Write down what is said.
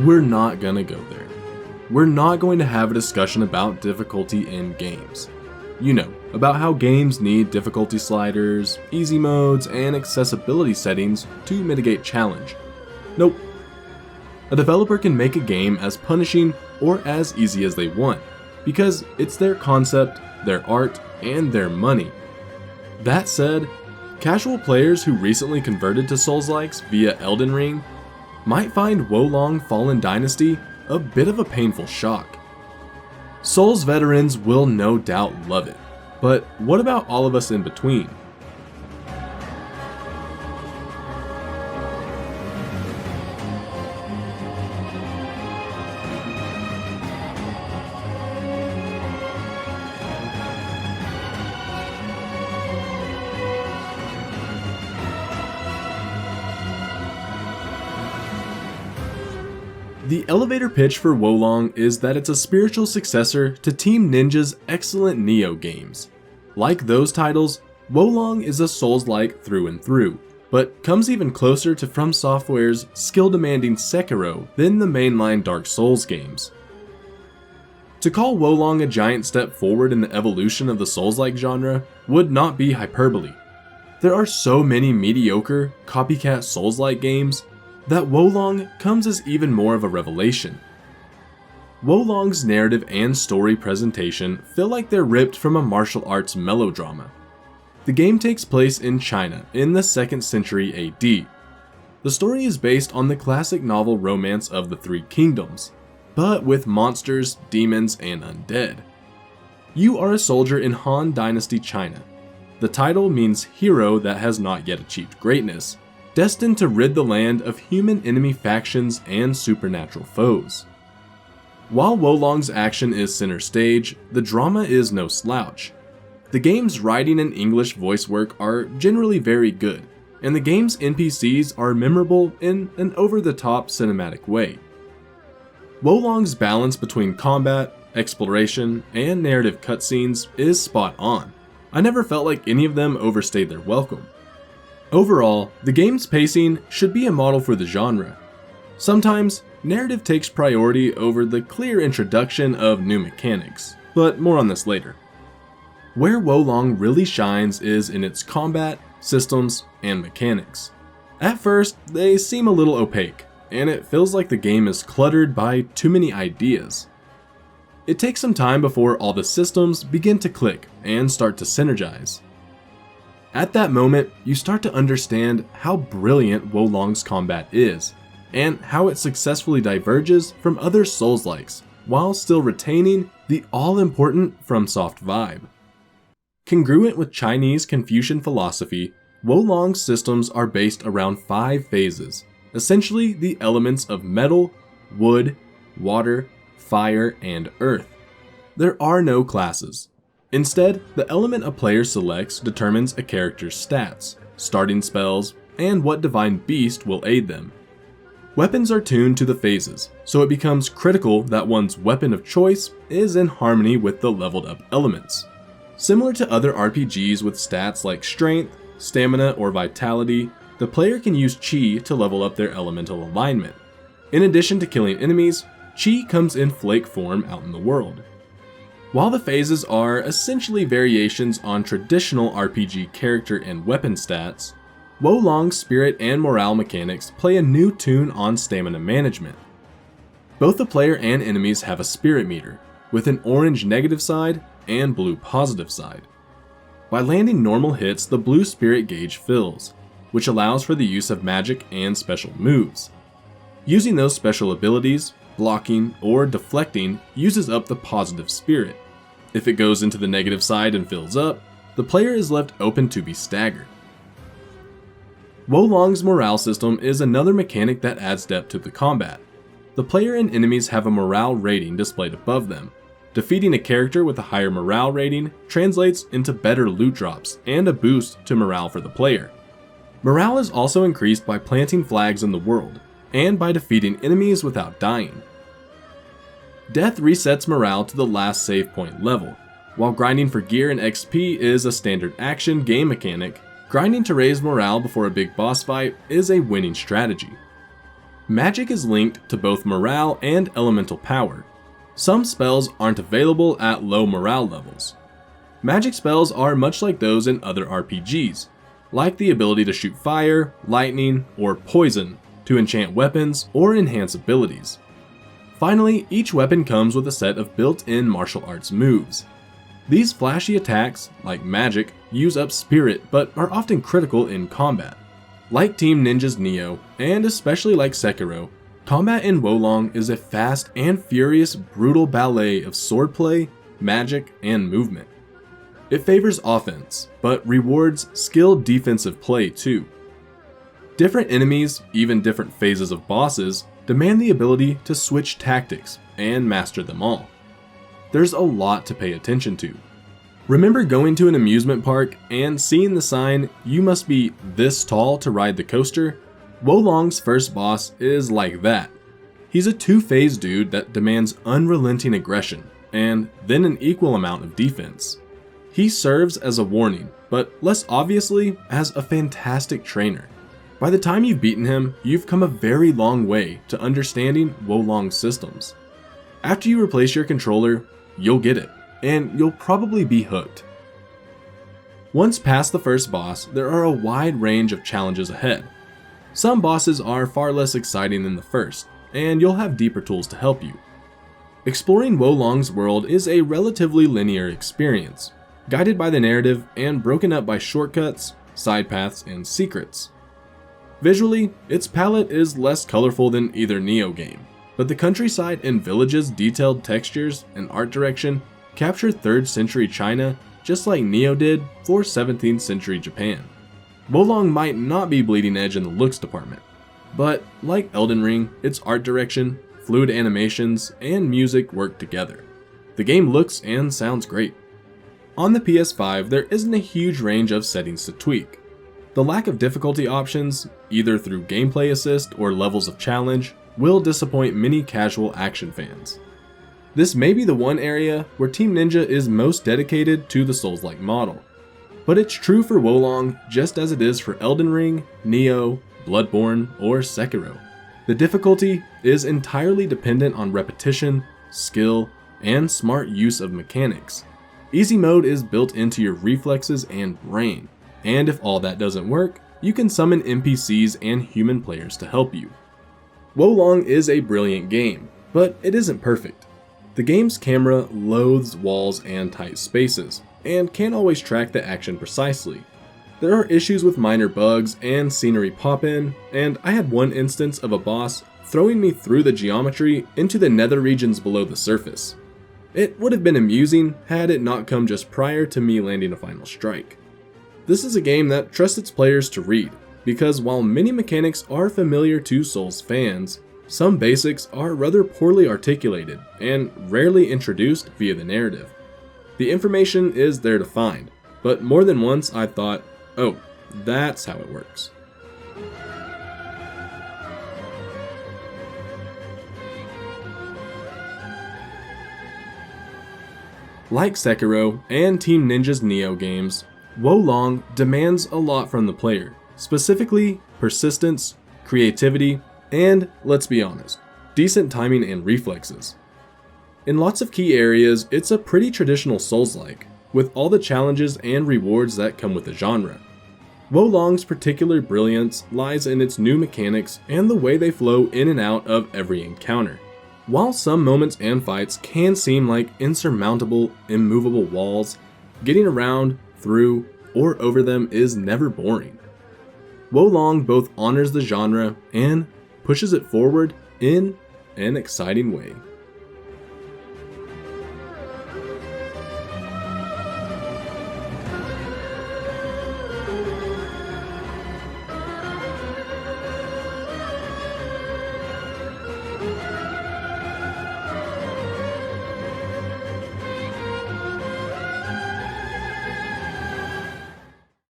We're not gonna go there. We're not going to have a discussion about difficulty in games. You know, about how games need difficulty sliders, easy modes, and accessibility settings to mitigate challenge. Nope. A developer can make a game as punishing or as easy as they want, because it's their concept, their art, and their money. That said, casual players who recently converted to Soulslikes via Elden Ring might find Wolong Fallen Dynasty a bit of a painful shock. Souls veterans will no doubt love it, but what about all of us in between? The elevator pitch for Wolong is that it's a spiritual successor to Team Ninja's excellent Nioh games. Like those titles, Wolong is a Souls-like through and through, but comes even closer to From Software's skill-demanding Sekiro than the mainline Dark Souls games. To call Wolong a giant step forward in the evolution of the Souls-like genre would not be hyperbole. There are so many mediocre, copycat Souls-like games that Wolong comes as even more of a revelation. Wolong's narrative and story presentation feel like they're ripped from a martial arts melodrama. The game takes place in China in the 2nd century AD. The story is based on the classic novel romance of the Three Kingdoms, but with monsters, demons, and undead. You are a soldier in Han Dynasty China. The title means hero that has not yet achieved greatness, destined to rid the land of human enemy factions and supernatural foes. While Wolong's action is center stage, the drama is no slouch. The game's writing and English voice work are generally very good, and the game's NPCs are memorable in an over-the-top cinematic way. Wolong's balance between combat, exploration, and narrative cutscenes is spot on. I never felt like any of them overstayed their welcome. Overall, the game's pacing should be a model for the genre. Sometimes, narrative takes priority over the clear introduction of new mechanics, but more on this later. Where Wolong really shines is in its combat, systems, and mechanics. At first, they seem a little opaque, and it feels like the game is cluttered by too many ideas. It takes some time before all the systems begin to click and start to synergize. At that moment, you start to understand how brilliant Wolong's combat is, and how it successfully diverges from other Souls-likes, while still retaining the all-important FromSoft vibe. Congruent with Chinese Confucian philosophy, Wolong's systems are based around 5 phases, essentially the elements of metal, wood, water, fire, and earth. There are no classes. Instead, the element a player selects determines a character's stats, starting spells, and what divine beast will aid them. Weapons are tuned to the phases, so it becomes critical that one's weapon of choice is in harmony with the leveled up elements. Similar to other RPGs with stats like strength, stamina, or vitality, the player can use Chi to level up their elemental alignment. In addition to killing enemies, Chi comes in flake form out in the world. While the phases are essentially variations on traditional RPG character and weapon stats, Wolong's spirit and morale mechanics play a new tune on stamina management. Both the player and enemies have a spirit meter, with an orange negative side and blue positive side. By landing normal hits, the blue spirit gauge fills, which allows for the use of magic and special moves. Using those special abilities, blocking, or deflecting uses up the positive spirit. If it goes into the negative side and fills up, the player is left open to be staggered. Wolong's morale system is another mechanic that adds depth to the combat. The player and enemies have a morale rating displayed above them. Defeating a character with a higher morale rating translates into better loot drops and a boost to morale for the player. Morale is also increased by planting flags in the world, and by defeating enemies without dying. Death resets morale to the last save point level. While grinding for gear and XP is a standard action game mechanic, grinding to raise morale before a big boss fight is a winning strategy. Magic is linked to both morale and elemental power. Some spells aren't available at low morale levels. Magic spells are much like those in other RPGs, like the ability to shoot fire, lightning, or poison, to enchant weapons or enhance abilities. Finally, each weapon comes with a set of built-in martial arts moves. These flashy attacks, like magic, use up spirit but are often critical in combat. Like Team Ninja's Nioh, and especially like Sekiro, combat in Wo Long is a fast and furious brutal ballet of swordplay, magic, and movement. It favors offense, but rewards skilled defensive play too. Different enemies, even different phases of bosses, demand the ability to switch tactics and master them all. There's a lot to pay attention to. Remember going to an amusement park and seeing the sign, "You must be this tall to ride the coaster"? Wo Long's first boss is like that. He's a two-phase dude that demands unrelenting aggression, and then an equal amount of defense. He serves as a warning, but less obviously as a fantastic trainer. By the time you've beaten him, you've come a very long way to understanding Wo Long's systems. After you replace your controller, you'll get it, and you'll probably be hooked. Once past the first boss, there are a wide range of challenges ahead. Some bosses are far less exciting than the first, and you'll have deeper tools to help you. Exploring Wo Long's world is a relatively linear experience, guided by the narrative and broken up by shortcuts, side paths, and secrets. Visually, its palette is less colorful than either Nioh game, but the countryside and villages' detailed textures and art direction capture 3rd century China just like Nioh did for 17th century Japan. Wo Long might not be bleeding edge in the looks department, but like Elden Ring, its art direction, fluid animations, and music work together. The game looks and sounds great. On the PS5, there isn't a huge range of settings to tweak. The lack of difficulty options, either through gameplay assist or levels of challenge, will disappoint many casual action fans. This may be the one area where Team Ninja is most dedicated to the Soulslike model. But it's true for Wo Long just as it is for Elden Ring, Nioh, Bloodborne, or Sekiro. The difficulty is entirely dependent on repetition, skill, and smart use of mechanics. Easy mode is built into your reflexes and brain, and if all that doesn't work, you can summon NPCs and human players to help you. Wo Long is a brilliant game, but it isn't perfect. The game's camera loathes walls and tight spaces, and can't always track the action precisely. There are issues with minor bugs and scenery pop-in, and I had one instance of a boss throwing me through the geometry into the nether regions below the surface. It would have been amusing had it not come just prior to me landing a final strike. This is a game that trusts its players to read, because while many mechanics are familiar to Souls fans, some basics are rather poorly articulated and rarely introduced via the narrative. The information is there to find, but more than once I thought, oh, that's how it works. Like Sekiro and Team Ninja's Nioh games, Wo Long demands a lot from the player, specifically persistence, creativity, and, let's be honest, decent timing and reflexes. In lots of key areas, it's a pretty traditional Souls-like, with all the challenges and rewards that come with the genre. Wo Long's particular brilliance lies in its new mechanics and the way they flow in and out of every encounter. While some moments and fights can seem like insurmountable, immovable walls, getting around, through, or over them is never boring. Wo Long both honors the genre and pushes it forward in an exciting way.